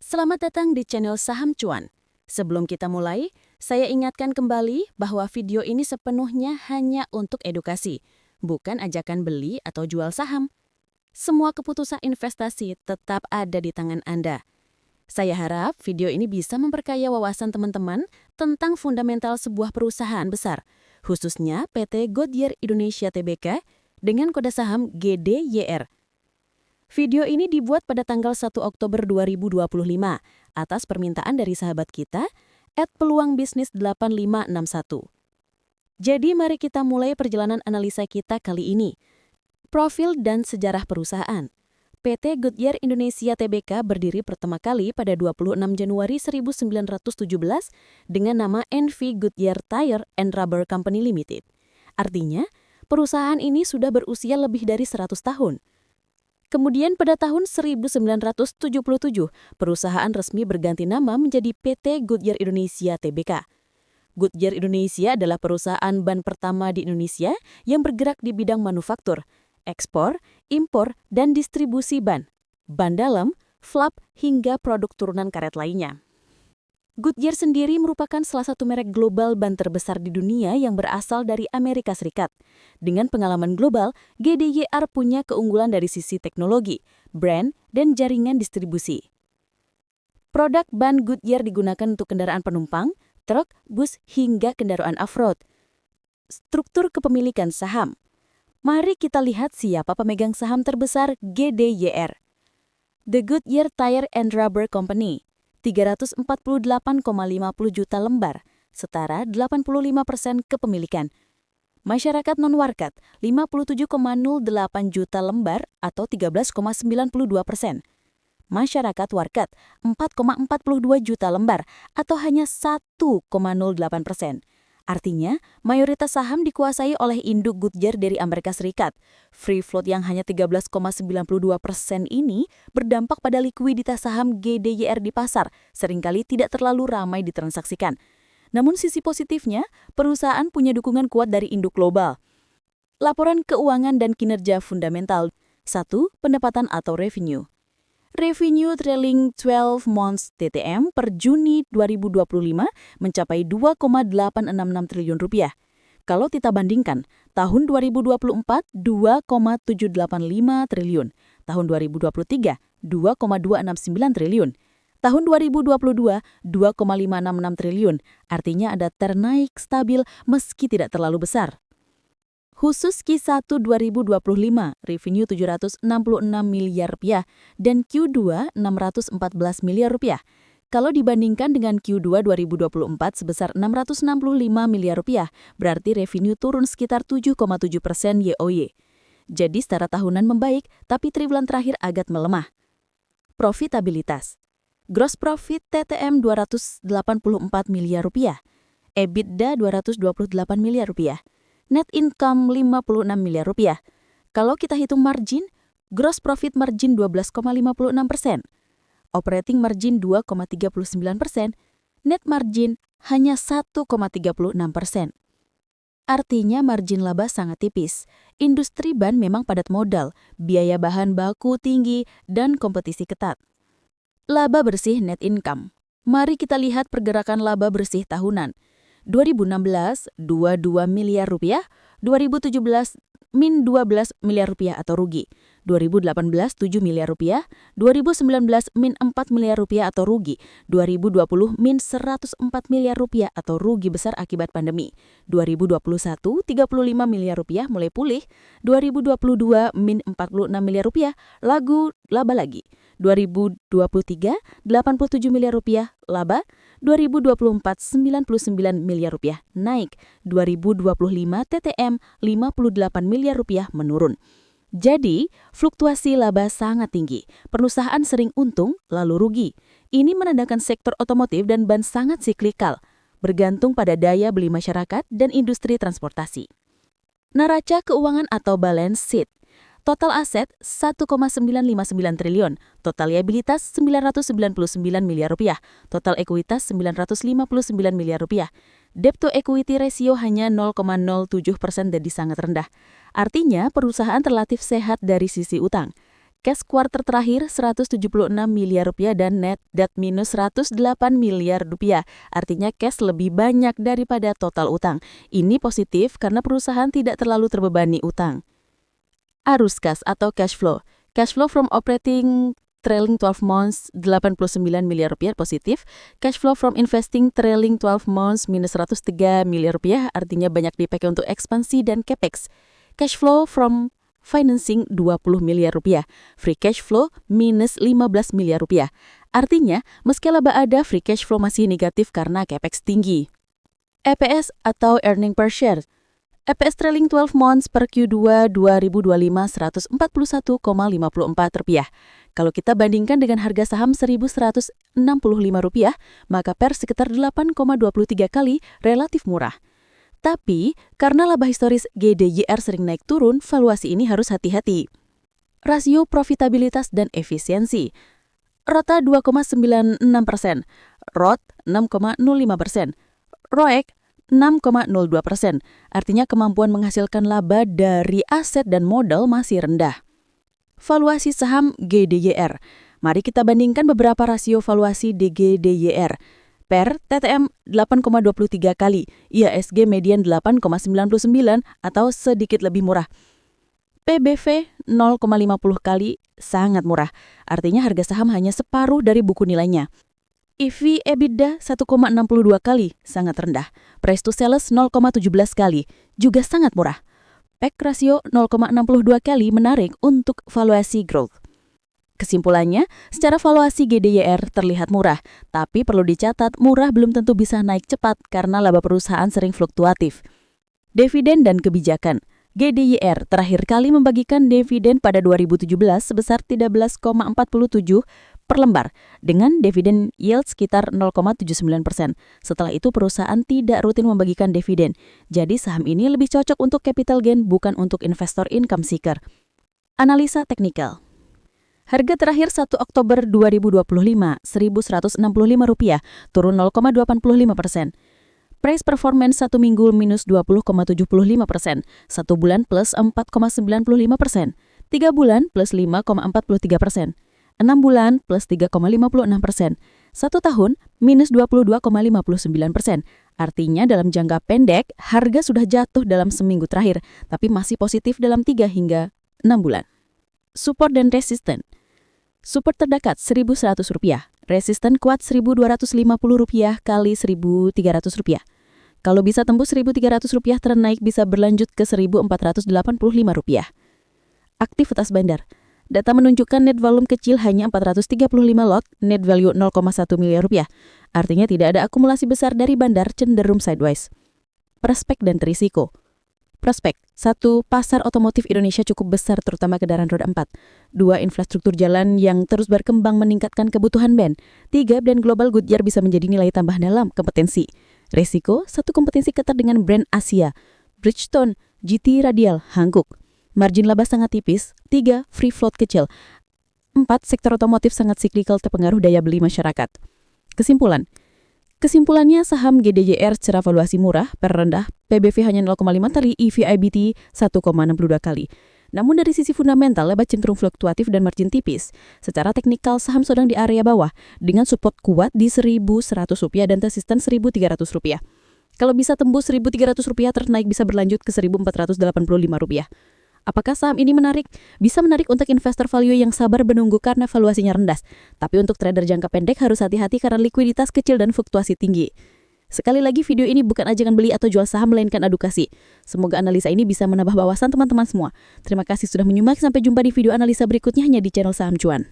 Selamat datang di channel Saham Cuan. Sebelum kita mulai, saya ingatkan kembali bahwa video ini sepenuhnya hanya untuk edukasi, bukan ajakan beli atau jual saham. Semua keputusan investasi tetap ada di tangan Anda. Saya harap video ini bisa memperkaya wawasan teman-teman tentang fundamental sebuah perusahaan besar, khususnya PT Goodyear Indonesia Tbk dengan kode saham GDYR. Video ini dibuat pada tanggal 1 Oktober 2025 atas permintaan dari sahabat kita, @peluangbisnis8561. Jadi mari kita mulai perjalanan analisa kita kali ini. Profil dan sejarah perusahaan. PT Goodyear Indonesia Tbk berdiri pertama kali pada 26 Januari 1917 dengan nama NV Goodyear Tire and Rubber Company Limited. Artinya, perusahaan ini sudah berusia lebih dari 100 tahun. Kemudian pada tahun 1977, perusahaan resmi berganti nama menjadi PT Goodyear Indonesia Tbk. Goodyear Indonesia adalah perusahaan ban pertama di Indonesia yang bergerak di bidang manufaktur, ekspor, impor, dan distribusi ban dalam, flap, hingga produk turunan karet lainnya. Goodyear sendiri merupakan salah satu merek global ban terbesar di dunia yang berasal dari Amerika Serikat. Dengan pengalaman global, GDYR punya keunggulan dari sisi teknologi, brand, dan jaringan distribusi. Produk ban Goodyear digunakan untuk kendaraan penumpang, truk, bus, hingga kendaraan off-road. Struktur kepemilikan saham. Mari kita lihat siapa pemegang saham terbesar GDYR. The Goodyear Tire and Rubber Company. 348,50 juta lembar, setara 85% kepemilikan. Masyarakat non-warkat, 57,08 juta lembar atau 13,92%. Masyarakat warkat, 4,42 juta lembar atau hanya 1,08%. Artinya, mayoritas saham dikuasai oleh induk Goodyear dari Amerika Serikat. Free float yang hanya 13,92% ini berdampak pada likuiditas saham GDYR di pasar, seringkali tidak terlalu ramai ditransaksikan. Namun sisi positifnya, perusahaan punya dukungan kuat dari induk global. Laporan keuangan dan kinerja fundamental. 1. Pendapatan atau revenue. Revenue trailing 12 months TTM per Juni 2025 mencapai 2,866 triliun rupiah. Kalau kita bandingkan, tahun 2024 2,785 triliun, tahun 2023 2,269 triliun, tahun 2022 2,566 triliun. Artinya ada ternaik stabil meski tidak terlalu besar. Khusus Q1 2025, revenue 766 miliar rupiah dan Q2 614 miliar rupiah. Kalau dibandingkan dengan Q2 2024 sebesar 665 miliar rupiah, berarti revenue turun sekitar 7,7% YoY. Jadi secara tahunan membaik, tapi triwulan terakhir agak melemah. Profitabilitas. Gross profit TTM 284 miliar rupiah, EBITDA 228 miliar rupiah. Net income 56 miliar rupiah. Kalau kita hitung margin, gross profit margin 12,56%, operating margin 2,39%, net margin hanya 1,36%. Artinya margin laba sangat tipis. Industri ban memang padat modal, biaya bahan baku tinggi, dan kompetisi ketat. Laba bersih net income. Mari kita lihat pergerakan laba bersih tahunan. 2016, 22 miliar rupiah, 2017, min 12 miliar rupiah atau rugi, 2018, 7 miliar rupiah, 2019, min 4 miliar rupiah atau rugi, 2020, min 104 miliar rupiah atau rugi besar akibat pandemi, 2021, 35 miliar rupiah mulai pulih, 2022, min 46 miliar rupiah, laba lagi, 2023, 87 miliar rupiah, laba, 2024 99 miliar rupiah naik, 2025 TTM 58 miliar rupiah menurun. Jadi, fluktuasi laba sangat tinggi. Perusahaan sering untung lalu rugi. Ini menandakan sektor otomotif dan ban sangat siklikal, bergantung pada daya beli masyarakat dan industri transportasi. Neraca keuangan atau balance sheet. Total aset 1,959 triliun, total liabilitas 999 miliar rupiah, total ekuitas 959 miliar rupiah. Debt to equity ratio hanya 0,07% jadi sangat rendah. Artinya perusahaan relatif sehat dari sisi utang. Cash kuartal terakhir 176 miliar rupiah dan net debt minus 108 miliar rupiah. Artinya cash lebih banyak daripada total utang. Ini positif karena perusahaan tidak terlalu terbebani utang. Arus kas atau cash flow. Cash flow from operating trailing 12 months 89 miliar rupiah positif. Cash flow from investing trailing 12 months minus 103 miliar rupiah, artinya banyak dipakai untuk ekspansi dan capex. Cash flow from financing 20 miliar rupiah. Free cash flow minus 15 miliar rupiah. Artinya, meski laba ada, free cash flow masih negatif karena capex tinggi. EPS atau earning per share. EPS trailing 12 months per Q2 2025 141,54 rupiah. Kalau kita bandingkan dengan harga saham 1.165 rupiah, maka per sekitar 8,23 kali relatif murah. Tapi, karena laba historis GDYR sering naik turun, valuasi ini harus hati-hati. Rasio profitabilitas dan efisiensi. ROTA 2,96%, ROT 6,05%, ROEK 6,02%. Artinya kemampuan menghasilkan laba dari aset dan modal masih rendah. Valuasi saham GDYR. Mari kita bandingkan beberapa rasio valuasi di GDYR. Per TTM 8,23 kali, IHSG median 8,99 atau sedikit lebih murah. PBV 0,50 kali, sangat murah. Artinya harga saham hanya separuh dari buku nilainya. EV EBITDA 1,62 kali, sangat rendah. Price to sales 0,17 kali, juga sangat murah. PEG rasio 0,62 kali menarik untuk valuasi growth. Kesimpulannya, secara valuasi GDYR terlihat murah, tapi perlu dicatat murah belum tentu bisa naik cepat karena laba perusahaan sering fluktuatif. Dividen dan kebijakan. GDYR terakhir kali membagikan dividen pada 2017 sebesar 13,47 per lembar dengan dividen yield sekitar 0,79%. Setelah itu perusahaan tidak rutin membagikan dividen. Jadi saham ini lebih cocok untuk capital gain bukan untuk investor income seeker. Analisa teknikal. Harga terakhir 1 Oktober 2025, Rp1.165, turun 0,85%. Price performance 1 minggu minus 20,75%, 1 bulan plus 4,95%, 3 bulan plus 5,43%, 6 bulan plus 3,56%, 1 tahun minus 22,59%. Artinya dalam jangka pendek, harga sudah jatuh dalam seminggu terakhir, tapi masih positif dalam 3 hingga 6 bulan. Support dan resisten. Support terdekat Rp1.100, resisten kuat Rp1.250 kali Rp1.300. Kalau bisa tembus Rp1.300, tren naik bisa berlanjut ke Rp1.485. Aktivitas bandar. Data menunjukkan net volume kecil hanya 435 lot, net value 0,1 miliar rupiah. Artinya tidak ada akumulasi besar dari bandar, cenderung sideways. Prospek dan risiko. Prospek. 1. Pasar otomotif Indonesia cukup besar terutama kendaraan roda 4. 2. Infrastruktur jalan yang terus berkembang meningkatkan kebutuhan band. 3. Brand global Goodyear bisa menjadi nilai tambah dalam kompetensi. Risiko. 1. Kompetensi ketat dengan brand Asia, Bridgestone, GT Radial, Hankook. Margin laba sangat tipis. 3. Free float kecil. 4. Sektor otomotif sangat siklikal terpengaruh daya beli masyarakat. Kesimpulannya, saham GDYR secara valuasi murah, per rendah, PBV hanya 0,5 kali, EV/IBT 1,62 kali. Namun dari sisi fundamental, laba cenderung fluktuatif dan margin tipis. Secara teknikal, saham sedang di area bawah, dengan support kuat di Rp1.100 dan resisten Rp1.300. Kalau bisa tembus Rp1.300, tren naik bisa berlanjut ke Rp1.485. Apakah saham ini menarik? Bisa menarik untuk investor value yang sabar menunggu karena valuasinya rendah. Tapi untuk trader jangka pendek harus hati-hati karena likuiditas kecil dan fluktuasi tinggi. Sekali lagi, video ini bukan ajakan beli atau jual saham, melainkan edukasi. Semoga analisa ini bisa menambah wawasan teman-teman semua. Terima kasih sudah menyimak, sampai jumpa di video analisa berikutnya hanya di channel Saham Cuan.